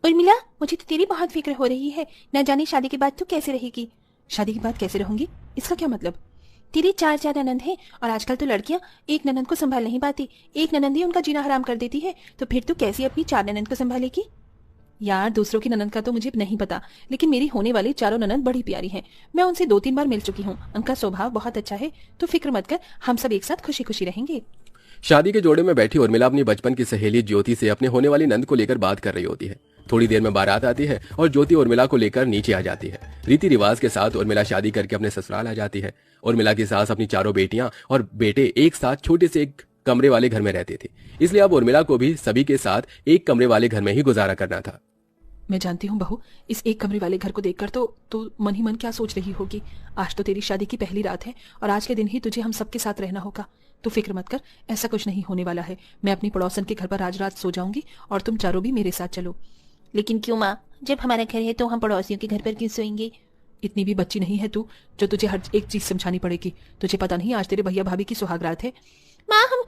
उर्मिला, मुझे तो तेरी बहुत फिक्र हो रही है। न जाने शादी के बाद तू कैसे रहेगी। शादी के बाद कैसे रहूंगी, इसका क्या मतलब? तेरी चार चार ननंद हैं और आजकल तो लड़कियां एक ननंद को संभाल नहीं पाती, एक ननंद ही उनका जीना हराम कर देती है। तो फिर तू कैसी अपनी चार ननंद को संभालेगी? यार, दूसरों की ननंद का तो मुझे नहीं पता, लेकिन मेरी होने वाली चारों ननंद बड़ी प्यारी हैं। मैं उनसे 2-3 बार मिल चुकी हूँ। उनका स्वभाव बहुत अच्छा है, तो फिक्र मत कर, हम सब एक साथ खुशी खुशी रहेंगे। शादी के जोड़े में बैठी उर्मिला अपनी बचपन की सहेली ज्योति से अपने होने वाली नंद को लेकर बात कर रही होती है। थोड़ी देर में बारात आती है और ज्योति उर्मिला को लेकर नीचे आ जाती है। रीति रिवाज के साथ उर्मिला शादी करके अपने ससुराल आ जाती है। उर्मिला की सास अपनी चारों बेटियां और बेटे एक साथ छोटे से एक कमरे वाले घर में रहते थे, इसलिए अब उर्मिला को भी सभी के साथ एक कमरे वाले घर में ही गुजारा करना था। मैं जानती हूँ बहू, इस एक कमरे वाले घर को देखकर तो मन ही मन क्या सोच रही होगी। आज तो तेरी शादी की पहली रात है और आज के दिन ही तुझे हम सबके साथ रहना होगा। तो फिक्र मत कर, ऐसा कुछ नहीं होने वाला है। मैं अपनी पड़ोसन के घर पर आज रात सो जाऊंगी और तुम चारों भी मेरे साथ चलो। लेकिन क्यों माँ, जब हमारा घर है तो हम पड़ोसियों के घर पर क्यों सोएंगे? इतनी भी बच्ची नहीं है तू जो तुझे हर एक चीज समझानी पड़ेगी। तुझे पता नहीं आज तेरे भैया भाभी की सुहागरात है। माँ, हम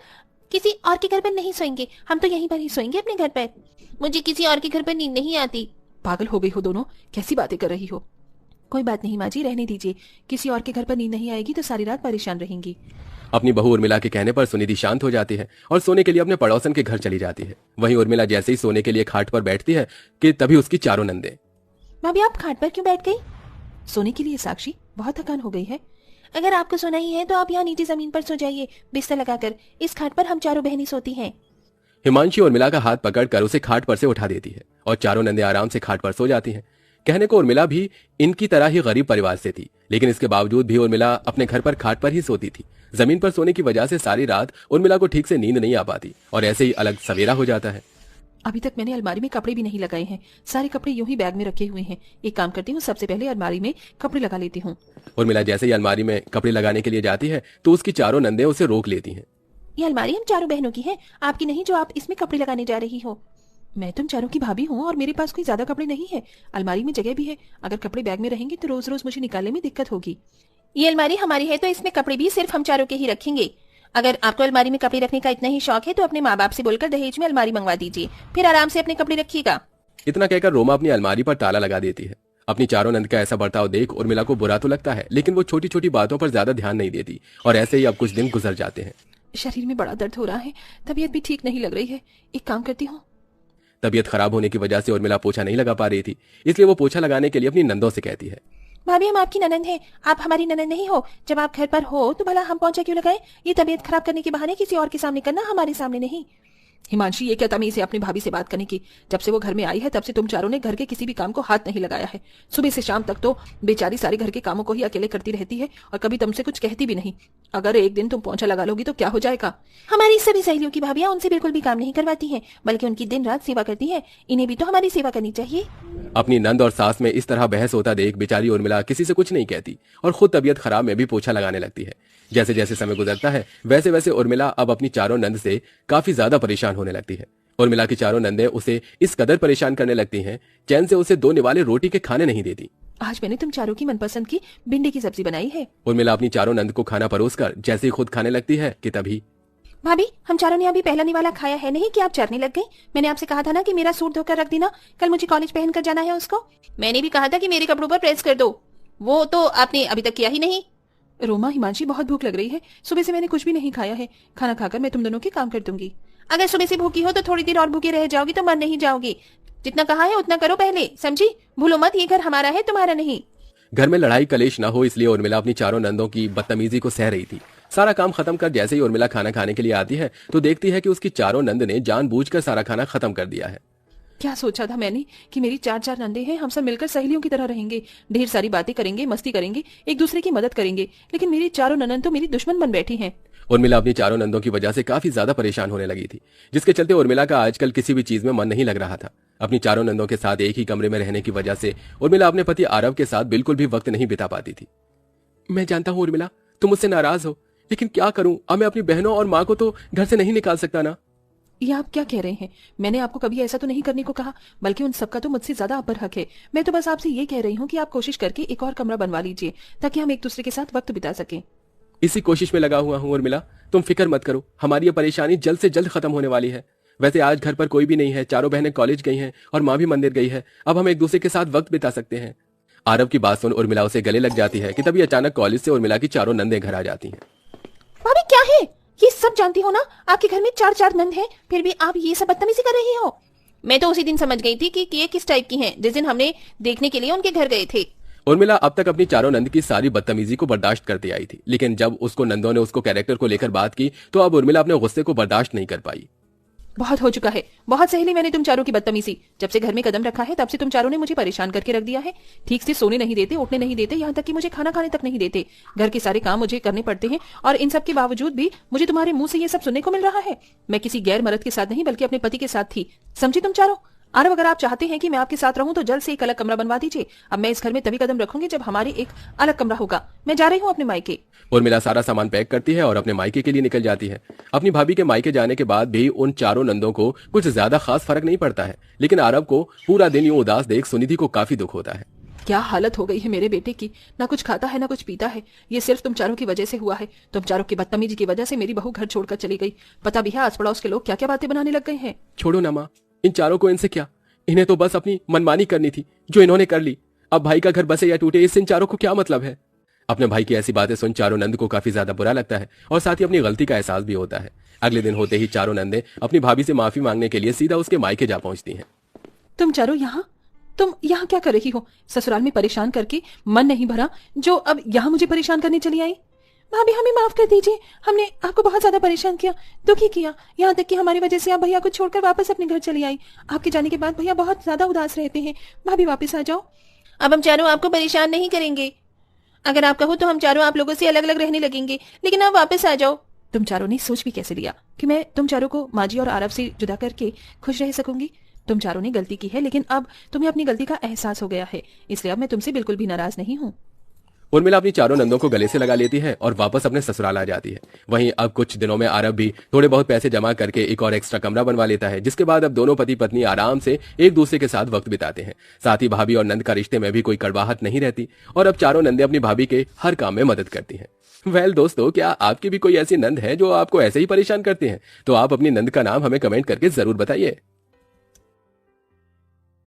किसी और के घर पर नहीं सोएंगे, हम तो यहीं पर ही सोएंगे अपने घर पर। मुझे किसी और के घर पर नींद नहीं आती। पागल हो गई हो दोनों, कैसी बातें कर रही हो। कोई बात नहीं माँ जी, रहने दीजिए। किसी और के घर पर नींद नहीं आएगी तो सारी रात परेशान रहेंगी। अपनी बहू उर्मिला के कहने पर सुनिधि शांत हो जाती है और सोने के लिए अपने पड़ोसन के घर चली जाती है। वहीं उर्मिला जैसे ही सोने के लिए खाट पर बैठती है कि तभी उसकी चारों नंदे। भाभी, आप खाट पर क्यों बैठ गई? सोने के लिए साक्षी, बहुत थकान हो गई है। अगर आपको सोना ही है तो आप यहाँ नीचे जमीन पर सो जाइए, बिस्तर लगाकर। इस खाट पर हम चारों बहनें सोती हैं। हिमांशी उर्मिला का हाथ पकड़कर उसे खाट पर से उठा देती है और चारों नंदे आराम से खाट पर सो जाती हैं। कहने को उर्मिला भी इनकी तरह ही गरीब परिवार से थी, लेकिन इसके बावजूद भी उर्मिला अपने घर पर खाट पर ही सोती थी। जमीन पर सोने की वजह से सारी रात उर्मिला को ठीक से नींद नहीं आ पाती और ऐसे ही अलग सवेरा हो जाता है। अभी तक मैंने अलमारी में कपड़े भी नहीं लगाए हैं। सारे कपड़े यूं ही बैग में रखे हुए हैं। एक काम करती हूँ, सबसे पहले अलमारी में कपड़े लगा लेती हूँ। उर्मिला जैसे ही अलमारी में कपड़े लगाने के लिए जाती है तो उसकी चारों नंदे उसे रोक लेती हैं। ये अलमारी हम चारों बहनों की है, आपकी नहीं जो आप इसमें कपड़े लगाने जा रही हो। मैं तुम चारों की भाभी हूँ और मेरे पास कोई ज्यादा कपड़े नहीं है। अलमारी में जगह भी है। अगर कपड़े बैग में रहेंगे तो रोज रोज मुझे निकालने में दिक्कत होगी। ये अलमारी हमारी है तो इसमें कपड़े भी सिर्फ हम चारों के ही रखेंगे। अगर आपको अलमारी में कपड़े रखने का इतना ही शौक है तो अपने माँ बाप से बोलकर दहेज में अलमारी मंगवा दीजिए, फिर आराम से अपने कपड़े रखिएगा। इतना कहकर रोमा अपनी अलमारी पर ताला लगा देती है। अपनी चारों नंद का ऐसा बर्ताव देख उर्मिला को बुरा तो लगता है, लेकिन वो छोटी छोटी बातों पर ज्यादा ध्यान नहीं देती और ऐसे ही अब कुछ दिन गुजर जाते हैं। शरीर में बड़ा दर्द हो रहा है, तबीयत भी ठीक नहीं लग रही है। एक काम करती हूँ। तबीयत खराब होने की वजह से उर्मिला पोछा नहीं लगा पा रही थी, इसलिए वो पोछा लगाने के लिए अपनी नंदों से कहती है, भाभी, हम आपकी ननंद हैं, आप हमारी ननंद नहीं हो। जब आप घर पर हो तो भला हम पोंछा क्यों लगाएं? ये तबीयत खराब करने के बहाने किसी और के सामने करना, हमारे सामने नहीं। हिमांशी, ये क्या तमीज है अपनी भाभी से बात करने की? जब से वो घर में आई है तब से तुम चारों ने घर के किसी भी काम को हाथ नहीं लगाया है। सुबह से शाम तक तो बेचारी सारे घर के कामों को ही अकेले करती रहती है और कभी तुमसे कुछ कहती भी नहीं। अगर एक दिन तुम पोंछा लगा लोगी तो क्या हो जाएगा? हमारी सभी सहेलियों की भाभियां उनसे बिल्कुल भी काम नहीं करवाती हैं, बल्कि उनकी दिन रात सेवा करती हैं। इन्हें भी तो हमारी सेवा करनी चाहिए। अपनी नंद और सास में इस तरह बहस होता देख बेचारी उर्मिला किसी से कुछ नहीं कहती और खुद तबीयत खराब में भी पोछा लगाने लगती है। जैसे जैसे समय गुजरता है वैसे वैसे उर्मिला अब अपनी चारों नंद से काफी ज्यादा परेशान होने लगती है। उर्मिला की चारों नंदे उसे इस कदर परेशान करने लगती हैं, चैन से उसे 2 निवाले रोटी के खाने नहीं देती। आज मैंने तुम चारों की मनपसंद की भिंडी की सब्जी बनाई है। उर्मिला अपनी चारों नंद को खाना परोसकर जैसे ही खुद खाने लगती है कि तभी, भाभी, हम चारों ने अभी पहला निवाला खाया है नहीं कि आप चरने लग गई। मैंने आपसे कहा था ना कि मेरा सूट धोकर रख देना, कल मुझे कॉलेज पहनकर जाना है उसको। मैंने भी कहा था कि मेरे कपड़ों पर प्रेस कर दो, वो तो आपने अभी तक किया ही नहीं। रोमा, हिमांशी, बहुत भूख लग रही है। सुबह से मैंने कुछ भी नहीं खाया है। खाना खाकर मैं तुम दोनों के काम कर दूंगी। अगर सुबह से भूखी हो तो थोड़ी देर और भूखी रह जाओगी तो मर नहीं जाओगी। जितना कहा है उतना करो पहले, समझी? भूलो मत, ये घर हमारा है, तुम्हारा नहीं। घर में लड़ाई कलेश न हो इसलिए उर्मिला अपनी चारों नंदों की बदतमीजी को सह रही थी। सारा काम खत्म कर जैसे ही उर्मिला खाना खाने के लिए आती है तो देखती है कि उसकी चारों नंद ने जानबूझकर सारा खाना खत्म कर दिया है। क्या सोचा था मैंने कि मेरी 4 नंदे हैं, हम सब मिलकर सहेलियों की तरह रहेंगे, ढेर सारी बातें करेंगे, मस्ती करेंगे, एक दूसरे की मदद करेंगे। लेकिन मेरी चारों ननद तो मेरी दुश्मन बन बैठी हैं। उर्मिला अपनी चारों नंदों की वजह से काफी ज्यादा परेशान होने लगी थी, जिसके चलते उर्मिला का आजकल किसी भी चीज में मन नहीं लग रहा था। अपनी चारों नंदों के साथ एक ही कमरे में रहने की वजह से उर्मिला अपने पति आरव के साथ बिल्कुल भी वक्त नहीं बिता पाती थी। मैं जानता हूँ उर्मिला, तुम मुझसे नाराज हो, लेकिन क्या करूं, अब मैं अपनी बहनों और माँ को तो घर से नहीं निकाल सकता ना। ये आप क्या कह रहे हैं? मैंने आपको कभी ऐसा तो नहीं करने को कहा, बल्कि उन सबका तो मुझसे ज्यादा अपर हक है। मैं तो बस आपसे ये कह रही हूँ कि आप कोशिश करके एक और कमरा बनवा लीजिए ताकि हम एक दूसरे के साथ वक्त बिता सकें। इसी कोशिश में लगा हुआ हूँ उर्मिला, तुम फिक्र मत करो, हमारी ये परेशानी जल्द से जल्द खत्म होने वाली है। वैसे आज घर पर कोई भी नहीं है, चारों बहनें कॉलेज गई हैं और माँ भी मंदिर गई है। अब हम एक दूसरे के साथ वक्त बिता सकते हैं। आरव की बात सुन उर्मिला उसे गले लग जाती है कि तभी अचानक कॉलेज से उर्मिला की चारों नंदें घर आ जाती हैं। भाभी क्या है ये सब जानती हो ना, आपके घर में 4 नंद हैं, फिर भी आप ये सब बदतमीजी कर रही हो। मैं तो उसी दिन समझ गई थी कि ये किस टाइप की हैं, जिस दिन हमने देखने के लिए उनके घर गए थे। उर्मिला अब तक अपनी चारों नंद की सारी बदतमीजी को बर्दाश्त करती आई थी, लेकिन जब उसको नंदों ने उसको कैरेक्टर को लेकर बात की तो अब उर्मिला अपने गुस्से को बर्दाश्त नहीं कर पाई। बहुत हो चुका है, बहुत सहेली मैंने तुम चारों की बदतमीजी। जब से घर में कदम रखा है तब से तुम चारों ने मुझे परेशान करके रख दिया है। ठीक से सोने नहीं देते, उठने नहीं देते, यहाँ तक कि मुझे खाना खाने तक नहीं देते। घर के सारे काम मुझे करने पड़ते हैं और इन सब के बावजूद भी मुझे तुम्हारे मुंह से ये सब सुनने को मिल रहा है। मैं किसी गैर मर्द के साथ नहीं बल्कि अपने पति के साथ थी, समझी तुम चारों। आरव, अगर आप चाहते हैं कि मैं आपके साथ रहूं तो जल्द से एक अलग कमरा बनवा दीजिए। अब मैं इस घर में तभी कदम रखूंगी जब हमारे एक अलग कमरा होगा। मैं जा रही हूँ अपने मायके। उर्मिला सारा सामान पैक करती है और अपने मायके के लिए निकल जाती है। अपनी भाभी के मायके जाने के बाद भी उन चारों नंदों को कुछ ज्यादा खास फर्क नहीं पड़ता है, लेकिन आरव को पूरा दिन यूं उदास देख सुनिधि को काफी दुख होता है। क्या हालत हो गई है मेरे बेटे की, ना कुछ खाता है ना कुछ पीता है। ये सिर्फ तुम चारों की वजह से हुआ है। तुम चारों की बदतमीजी की वजह से मेरी बहू घर छोड़कर चली गई। पता भी है आस पड़ोस के लोग क्या क्या बातें बनाने लग गए हैं। छोड़ो ना माँ, इन चारों को इनसे क्या, इन्हें तो बस अपनी मनमानी करनी थी जो इन्होंने कर ली। अब भाई का घर बसे या टूटे इससे इन चारों को क्या मतलब है। अपने भाई की ऐसी बातें सुन चारों नंद को काफी ज्यादा बुरा लगता है और साथ ही अपनी गलती का एहसास भी होता है। अगले दिन होते ही चारों नंदे अपनी भाभी से माफी मांगने के लिए सीधा उसके मायके जा पहुंचती हैं। तुम चारों तुम यहाँ क्या कर रही हो? ससुराल में परेशान करके मन नहीं भरा जो अब यहाँ मुझे परेशान करने चली आई? भाभी हमें माफ कर दीजिए, हमने आपको बहुत ज्यादा परेशान किया, दुखी किया, यहाँ तक कि हमारी वजह से आप भैया को छोड़कर वापस अपने घर चली आई। आपके जाने के बाद भैया बहुत ज्यादा उदास रहते हैं। भाभी वापस आ जाओ। अब हम चारों आपको परेशान नहीं करेंगे। अगर आप कहो तो हम चारों आप लोगों से अलग अलग रहने लगेंगे, लेकिन आप वापस आ जाओ। तुम चारों ने सोच भी कैसे लिया कि मैं तुम चारों को माजी और आरव से जुदा करके खुश रह सकूंगी? तुम चारों ने गलती की है, लेकिन अब तुम्हें अपनी गलती का एहसास हो गया है, इसलिए अब मैं तुमसे बिल्कुल भी नाराज नहीं हूँ। उर्मिला अपनी चारों नंदों को गले से लगा लेती है और वापस अपने ससुराल आ जाती है। वहीं अब कुछ दिनों में आरव भी थोड़े बहुत पैसे जमा करके एक और एक्स्ट्रा कमरा बनवा लेता है, जिसके बाद अब दोनों पति पत्नी आराम से एक दूसरे के साथ वक्त बिताते हैं। साथ ही भाभी और नंद का रिश्ते में भी कोई कड़वाहट नहीं रहती और अब चारों नंदे अपनी भाभी के हर काम में मदद करती हैं। वेल दोस्तों, क्या आपकी भी कोई ऐसी नंद है जो आपको ऐसे ही परेशान करते हैं? तो आप अपनी नंद का नाम हमें कमेंट करके जरूर बताइए।